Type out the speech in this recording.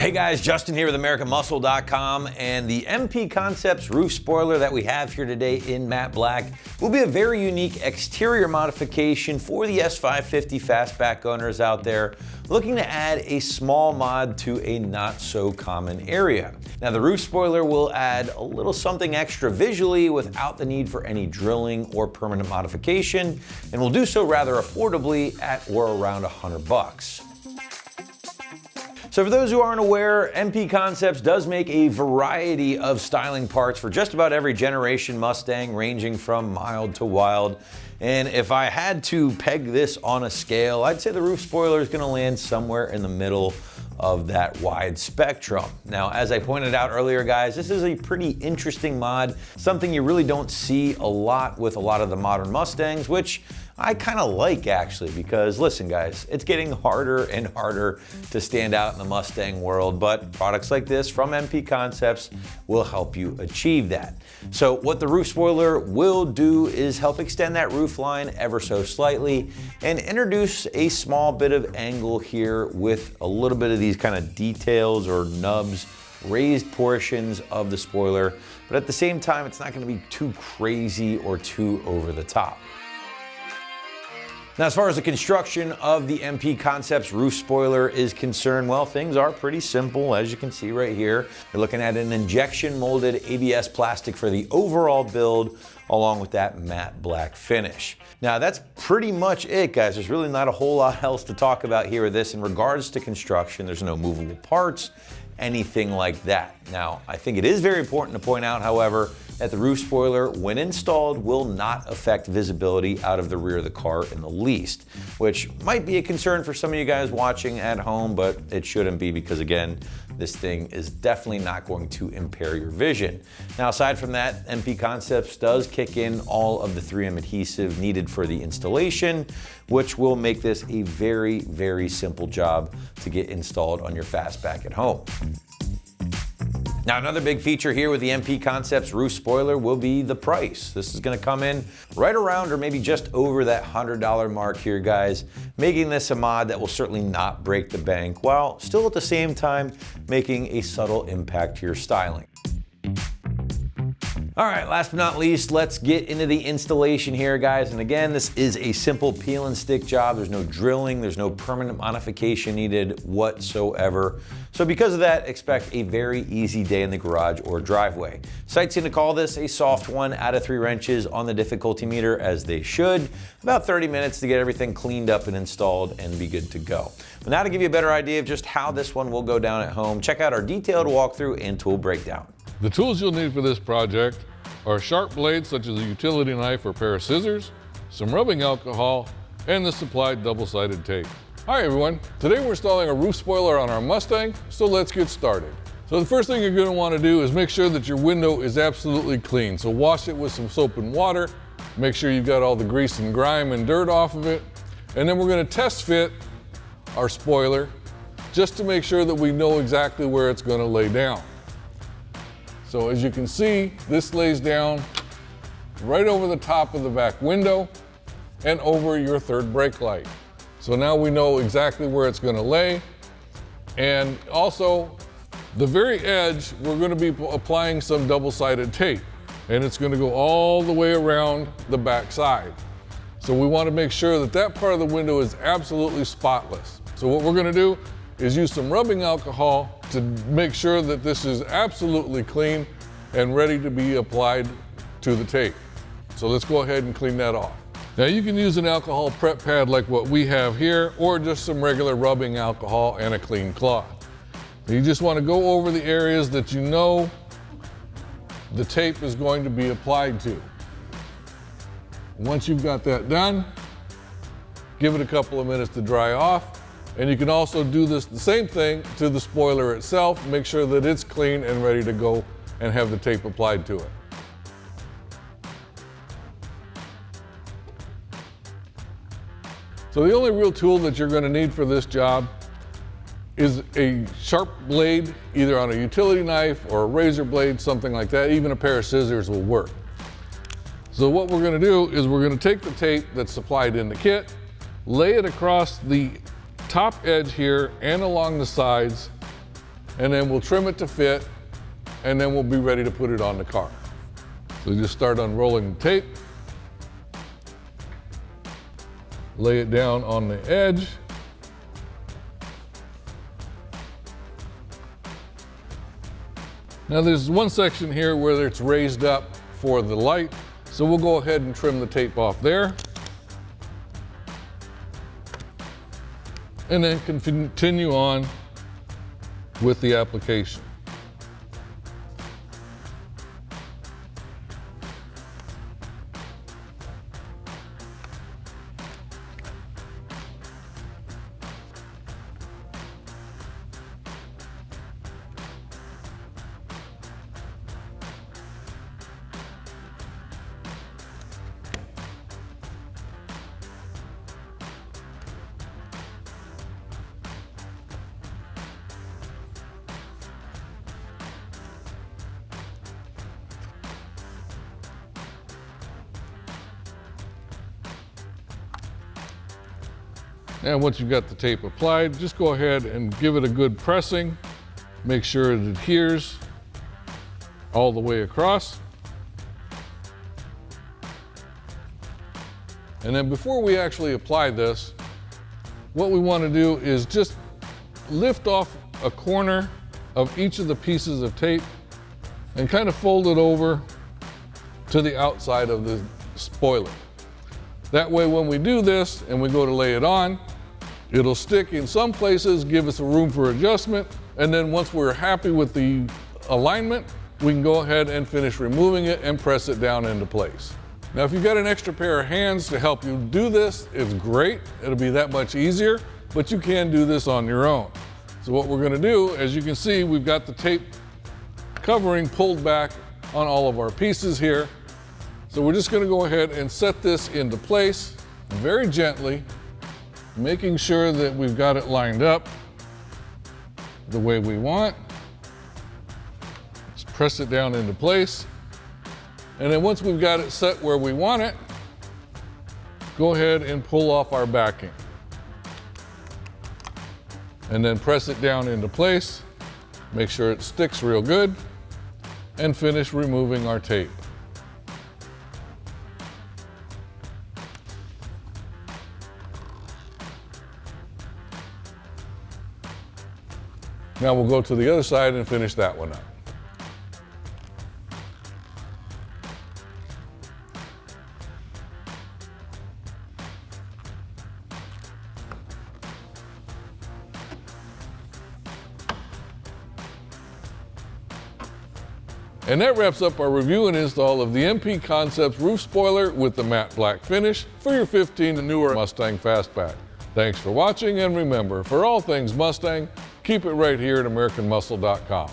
Hey guys, Justin here with AmericanMuscle.com, and the MP Concepts roof spoiler that we have here today in matte black will be a very unique exterior modification for the S550 Fastback owners out there looking to add a small mod to a not so common area. Now the roof spoiler will add a little something extra visually without the need for any drilling or permanent modification, and will do so rather affordably at or around $100. So for those who aren't aware, MP Concepts does make a variety of styling parts for just about every generation Mustang, ranging from mild to wild. And if I had to peg this on a scale, I'd say the roof spoiler is going to land somewhere in the middle of that wide spectrum. Now, as I pointed out earlier, guys, this is a pretty interesting mod, something you really don't see a lot with a lot of the modern Mustangs, which I kind of like actually, because listen guys, it's getting harder and harder to stand out in the Mustang world, but products like this from MP Concepts will help you achieve that. So what the roof spoiler will do is help extend that roof line ever so slightly and introduce a small bit of angle here with a little bit of these kind of details or nubs, raised portions of the spoiler, but at the same time, it's not going to be too crazy or too over the top. Now, as far as the construction of the MP Concepts roof spoiler is concerned, well, things are pretty simple, as you can see right here. You're looking at an injection molded ABS plastic for the overall build, along with that matte black finish. Now, that's pretty much it, guys. There's really not a whole lot else to talk about here with this. In regards to construction, there's no movable parts, anything like that. Now, I think it is very important to point out, however, that the roof spoiler, when installed, will not affect visibility out of the rear of the car in the least, which might be a concern for some of you guys watching at home, but it shouldn't be because, again, this thing is definitely not going to impair your vision. Now, aside from that, MP Concepts does kick in all of the 3M adhesive needed for the installation, which will make this a very, very simple job to get installed on your Fastback at home. Now, another big feature here with the MP Concepts roof spoiler will be the price. This is going to come in right around or maybe just over that $100 mark here, guys, making this a mod that will certainly not break the bank, while still at the same time making a subtle impact to your styling. All right, last but not least, let's get into the installation here, guys. And again, this is a simple peel and stick job. There's no drilling, there's no permanent modification needed whatsoever. So because of that, expect a very easy day in the garage or driveway. Sites seem to call this a soft 1 out of 3 wrenches on the difficulty meter, as they should. About 30 minutes to get everything cleaned up and installed and be good to go. But now to give you a better idea of just how this one will go down at home, check out our detailed walkthrough and tool breakdown. The tools you'll need for this project are sharp blades such as a utility knife or pair of scissors, some rubbing alcohol, and the supplied double-sided tape. Hi everyone, today we're installing a roof spoiler on our Mustang, so let's get started. So the first thing you're going to want to do is make sure that your window is absolutely clean. So wash it with some soap and water, make sure you've got all the grease and grime and dirt off of it, and then we're going to test fit our spoiler just to make sure that we know exactly where it's going to lay down. So as you can see, this lays down right over the top of the back window and over your third brake light. So now we know exactly where it's going to lay. And also, the very edge, we're going to be applying some double-sided tape, and it's going to go all the way around the back side. So we want to make sure that that part of the window is absolutely spotless. So what we're going to do is use some rubbing alcohol to make sure that this is absolutely clean and ready to be applied to the tape. So let's go ahead and clean that off. Now you can use an alcohol prep pad like what we have here, or just some regular rubbing alcohol and a clean cloth. You just want to go over the areas that you know the tape is going to be applied to. Once you've got that done, give it a couple of minutes to dry off. And you can also do the same thing to the spoiler itself. Make sure that it's clean and ready to go and have the tape applied to it. So the only real tool that you're going to need for this job is a sharp blade, either on a utility knife or a razor blade, something like that. Even a pair of scissors will work. So what we're going to do is we're going to take the tape that's supplied in the kit, lay it across the top edge here and along the sides and then we'll trim it to fit, and then we'll be ready to put it on the car. So just start unrolling the tape, lay it down on the edge, now there's one section here where it's raised up for the light, so we'll go ahead and trim the tape off there. And then continue on with the application. And once you've got the tape applied, just go ahead and give it a good pressing. Make sure it adheres all the way across. And then before we actually apply this, what we want to do is just lift off a corner of each of the pieces of tape and kind of fold it over to the outside of the spoiler. That way when we do this and we go to lay it on, it'll stick in some places, give us a room for adjustment, and then once we're happy with the alignment, we can go ahead and finish removing it and press it down into place. Now if you've got an extra pair of hands to help you do this, it's great. It'll be that much easier, but you can do this on your own. So what we're gonna do, as you can see, we've got the tape covering pulled back on all of our pieces here. So we're just gonna go ahead and set this into place very gently, making sure that we've got it lined up the way we want. Just press it down into place. And then once we've got it set where we want it, go ahead and pull off our backing. And then press it down into place, make sure it sticks real good, and finish removing our tape. Now we'll go to the other side and finish that one up. And that wraps up our review and install of the MP Concepts roof spoiler with the matte black finish for your 15 and newer Mustang Fastback. Thanks for watching, and remember, for all things Mustang, keep it right here at AmericanMuscle.com.